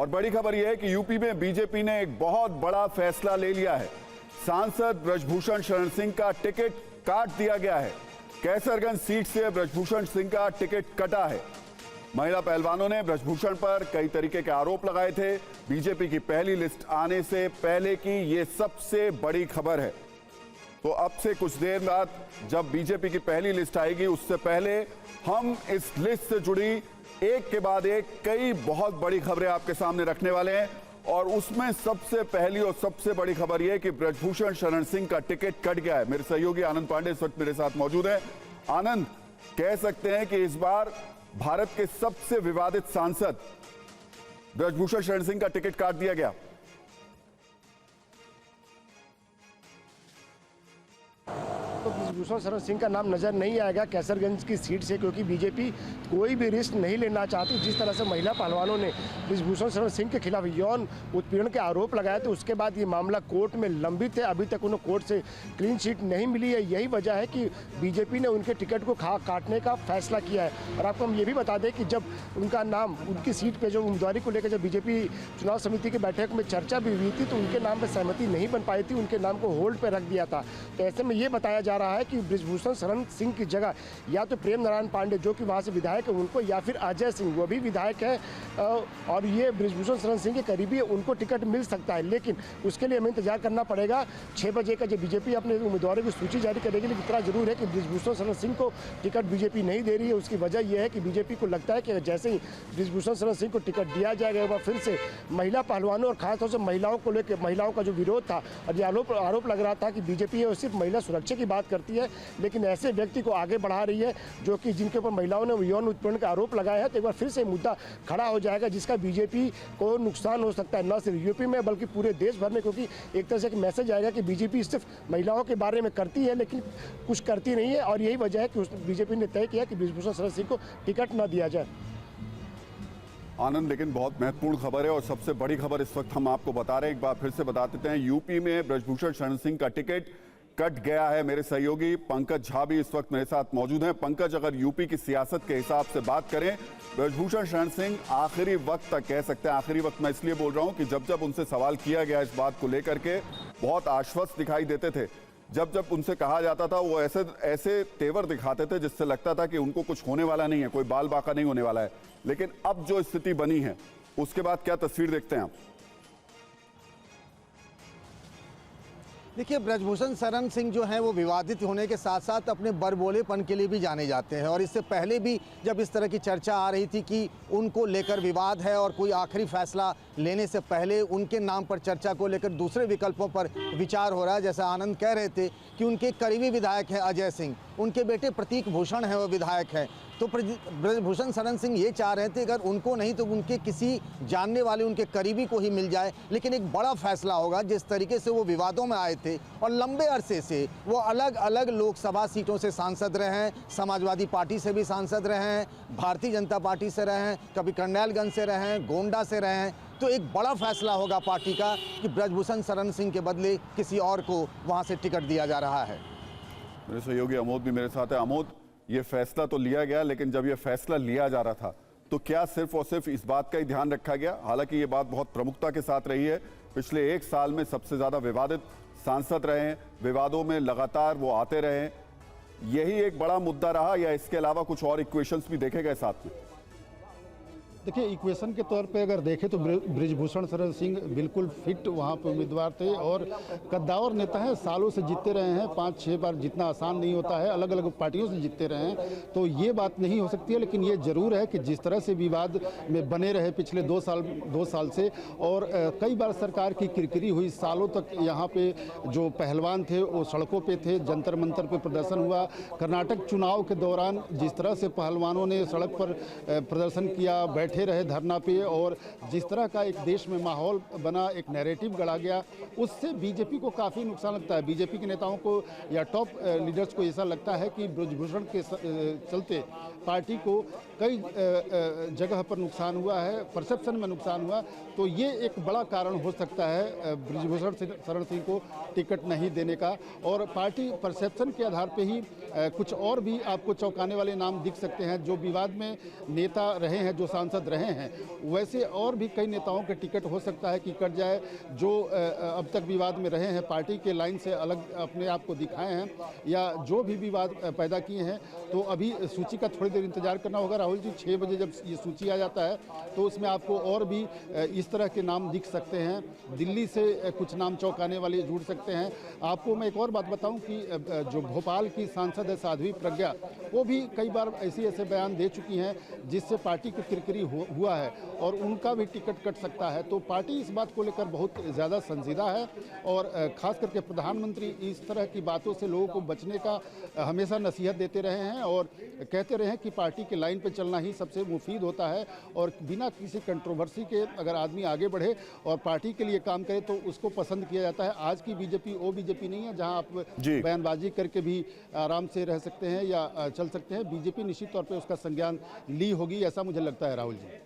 और बड़ी खबर यह है कि यूपी में बीजेपी ने एक बहुत बड़ा फैसला ले लिया है। सांसद ब्रजभूषण शरण सिंह का टिकट काट दिया गया है। कैसरगंज सीट से ब्रजभूषण सिंह का टिकट कटा है। महिला पहलवानों ने ब्रजभूषण पर कई तरीके के आरोप लगाए थे। बीजेपी की पहली लिस्ट आने से पहले की ये सबसे बड़ी खबर है। तो अब से कुछ देर बाद जब बीजेपी की पहली लिस्ट आएगी, उससे पहले हम इस लिस्ट से जुड़ी एक के बाद एक कई बहुत बड़ी खबरें आपके सामने रखने वाले हैं। और उसमें सबसे पहली और सबसे बड़ी खबर यह कि ब्रजभूषण शरण सिंह का टिकट कट गया है। मेरे सहयोगी आनंद पांडे इस वक्त मेरे साथ मौजूद है। आनंद, कह सकते हैं कि इस बार भारत के सबसे विवादित सांसद ब्रजभूषण शरण सिंह का टिकट काट दिया गया। तो ब्रजभूषण शरण सिंह का नाम नजर नहीं आएगा कैसरगंज की सीट से, क्योंकि बीजेपी कोई भी रिस्क नहीं लेना चाहती। जिस तरह से महिला पहलवानों ने ब्रजभूषण शरण सिंह के खिलाफ यौन उत्पीड़न के आरोप लगाए थे, उसके बाद ये मामला कोर्ट में लंबित है। अभी तक उन्हें कोर्ट से क्लीन चिट नहीं मिली है। यही वजह है कि बीजेपी ने उनके टिकट को काटने का फैसला किया है। और आपको हम ये भी बता दें कि जब उनका नाम उनकी सीट पर जो उम्मीदवारी को लेकर जब बीजेपी चुनाव समिति की बैठक में चर्चा भी हुई थी, तो उनके नाम पर सहमति नहीं बन पाई थी। उनके नाम को होल्ड पर रख दिया था। तो ऐसे में ये बताया जा रहा है कि ब्रजभूषण शरण सिंह की जगह या तो प्रेम नारायण पांडे, जो कि वहां से विधायक है, उनको, या फिर अजय सिंह, वो भी विधायक है और ये ब्रजभूषण शरण सिंह के करीबी है, उनको टिकट मिल सकता है। लेकिन उसके लिए हमें इंतजार करना पड़ेगा। 6 बजे का जब बीजेपी अपने उम्मीदवारों की सूची जारी करेगी। लेकिन इतना जरूर है कि ब्रजभूषण शरण सिंह को टिकट बीजेपी नहीं दे रही है। उसकी वजह यह है कि बीजेपी को लगता है कि जैसे ही ब्रजभूषण शरण सिंह को टिकट दिया जाएगा, वह फिर से महिला पहलवानों और खासतौर से महिलाओं को लेकर, महिलाओं का जो विरोध था और ये आरोप लग रहा था कि बीजेपी है सिर्फ महिला सुरक्षा की बात करती है, लेकिन ऐसे व्यक्ति को आगे बढ़ा रही है जो कि जिनके ऊपर महिलाओं ने यौन उत्पीड़न का आरोप लगाया है। तो एक बार फिर से मुद्दा खड़ा हो जाएगा, जिसका बीजेपी को नुकसान हो सकता है, न सिर्फ यूपी में बल्कि पूरे देश भर में। क्योंकि एक तरह से एक मैसेज आएगा कि बीजेपी सिर्फ महिलाओं के बारे में करती है लेकिन कुछ करती नहीं है। और यही वजह है कि बीजेपी ने तय किया कि ब्रजभूषण शरण सिंह को टिकट न दिया जाए। आनंद, लेकिन बहुत महत्वपूर्ण खबर है और सबसे बड़ी खबर इस वक्त हम आपको बता रहे हैं। एक बार फिर से बता देते हैं, यूपी में ब्रजभूषण शरण सिंह का टिकट कट गया है। मेरे सहयोगी पंकज झा भी इस वक्त मेरे साथ मौजूद हैं। पंकज, अगर यूपी की सियासत के हिसाब से बात करें, ब्रजभूषण शरण सिंह आखिरी वक्त तक, कह सकते हैं आखिरी वक्त, मैं इसलिए बोल रहा हूं कि जब जब उनसे सवाल किया गया इस बात को लेकर के, बहुत आश्वस्त दिखाई देते थे। जब जब उनसे कहा जाता था, वो ऐसे तेवर दिखाते थे जिससे लगता था कि उनको कुछ होने वाला नहीं है, कोई बाल बाका नहीं होने वाला है। लेकिन अब जो स्थिति बनी है, उसके बाद क्या तस्वीर देखते हैं आप? देखिए, ब्रजभूषण शरण सिंह जो हैं वो विवादित होने के साथ साथ अपने बड़बोलेपन के लिए भी जाने जाते हैं। और इससे पहले भी जब इस तरह की चर्चा आ रही थी कि उनको लेकर विवाद है और कोई आखिरी फैसला लेने से पहले उनके नाम पर चर्चा को लेकर दूसरे विकल्पों पर विचार हो रहा है। जैसा आनंद कह रहे थे कि उनके करीबी विधायक हैं अजय सिंह, उनके बेटे प्रतीक भूषण हैं वो विधायक हैं। तो ब्रजभूषण शरण सिंह ये चाह रहे थे अगर उनको नहीं तो उनके किसी जानने वाले, उनके करीबी को ही मिल जाए। लेकिन एक बड़ा फैसला होगा। जिस तरीके से वो विवादों में आए थे और लंबे अरसे से वो अलग अलग लोकसभा सीटों से सांसद रहे हैं, समाजवादी पार्टी से भी सांसद रहे हैं, भारतीय जनता पार्टी से रहे हैं, कभी करनैलगंज से रहे हैं, गोंडा से रहे हैं। तो एक बड़ा फैसला होगा पार्टी का कि ब्रजभूषण शरण सिंह के बदले किसी और को वहाँ से टिकट दिया जा रहा है। मेरे सहयोगी अमोद भी मेरे साथ है। अमोद, ये फैसला तो लिया गया, लेकिन जब ये फैसला लिया जा रहा था तो क्या सिर्फ और सिर्फ इस बात का ही ध्यान रखा गया? हालांकि ये बात बहुत प्रमुखता के साथ रही है। पिछले 1 साल में सबसे ज्यादा विवादित सांसद रहे हैं, विवादों में लगातार वो आते रहे, यही एक बड़ा मुद्दा रहा, या इसके अलावा कुछ और इक्वेशंस भी देखे गए साथ में? देखिए, इक्वेशन के तौर पे अगर देखें तो ब्रजभूषण शरण सिंह बिल्कुल फिट वहाँ पे उम्मीदवार थे और कद्दावर नेता हैं, सालों से जीतते रहे हैं, 5-6 बार जीतना आसान नहीं होता है, अलग अलग पार्टियों से जीतते रहे हैं। तो ये बात नहीं हो सकती है। लेकिन ये जरूर है कि जिस तरह से विवाद में बने रहे पिछले 2 साल से, और कई बार सरकार की किरकिरी हुई, सालों तक यहाँ पे जो पहलवान थे वो सड़कों पर थे, जंतर मंतर पर प्रदर्शन हुआ। कर्नाटक चुनाव के दौरान जिस तरह से पहलवानों ने सड़क पर प्रदर्शन किया, बैठे रहे धरना पे, और जिस तरह का एक देश में माहौल बना, एक नैरेटिव गढ़ा गया, उससे बीजेपी को काफ़ी नुकसान लगता है। बीजेपी के नेताओं को या टॉप लीडर्स को ऐसा लगता है कि ब्रजभूषण के चलते पार्टी को कई जगह पर नुकसान हुआ है, परसेप्शन में नुकसान हुआ। तो ये एक बड़ा कारण हो सकता है बृजभूषण शरण सिंह को टिकट नहीं देने का। और पार्टी परसेप्शन के आधार पे ही कुछ और भी आपको चौंकाने वाले नाम दिख सकते हैं। जो विवाद में नेता रहे हैं, जो सांसद रहे हैं, वैसे और भी कई नेताओं के टिकट हो सकता है कि कट जाए, जो अब तक विवाद में रहे हैं, पार्टी के लाइन से अलग अपने आप को दिखाए हैं, या जो भी विवाद पैदा किए हैं। तो अभी सूची का थोड़ी देर इंतजार करना होगा राहुल जी। 6 बजे जब ये सूची आ जाता है तो उसमें आपको और भी इस तरह के नाम दिख सकते हैं। दिल्ली से कुछ नाम चौंकाने वाले जुड़ सकते हैं। आपको मैं एक और बात बताऊं कि जो भोपाल की सांसद है साध्वी प्रज्ञा, वो भी कई बार ऐसे बयान दे चुकी हैं जिससे पार्टी की किरकिरी हुआ है और उनका भी टिकट कट सकता है। तो पार्टी इस बात को लेकर बहुत ज़्यादा संजीदा है और खास करके प्रधानमंत्री इस तरह की बातों से लोगों को बचने का हमेशा नसीहत देते रहे हैं और कहते रहे हैं कि पार्टी के लाइन पे चलना ही सबसे मुफीद होता है और बिना किसी कंट्रोवर्सी के अगर आदमी आगे बढ़े और पार्टी के लिए काम करे तो उसको पसंद किया जाता है। आज की बीजेपी वो बीजेपी नहीं है जहां आप बयानबाजी करके भी आराम से रह सकते हैं या चल सकते हैं। बीजेपी निश्चित तौर पे उसका संज्ञान ली होगी, ऐसा मुझे लगता है राहुल जी।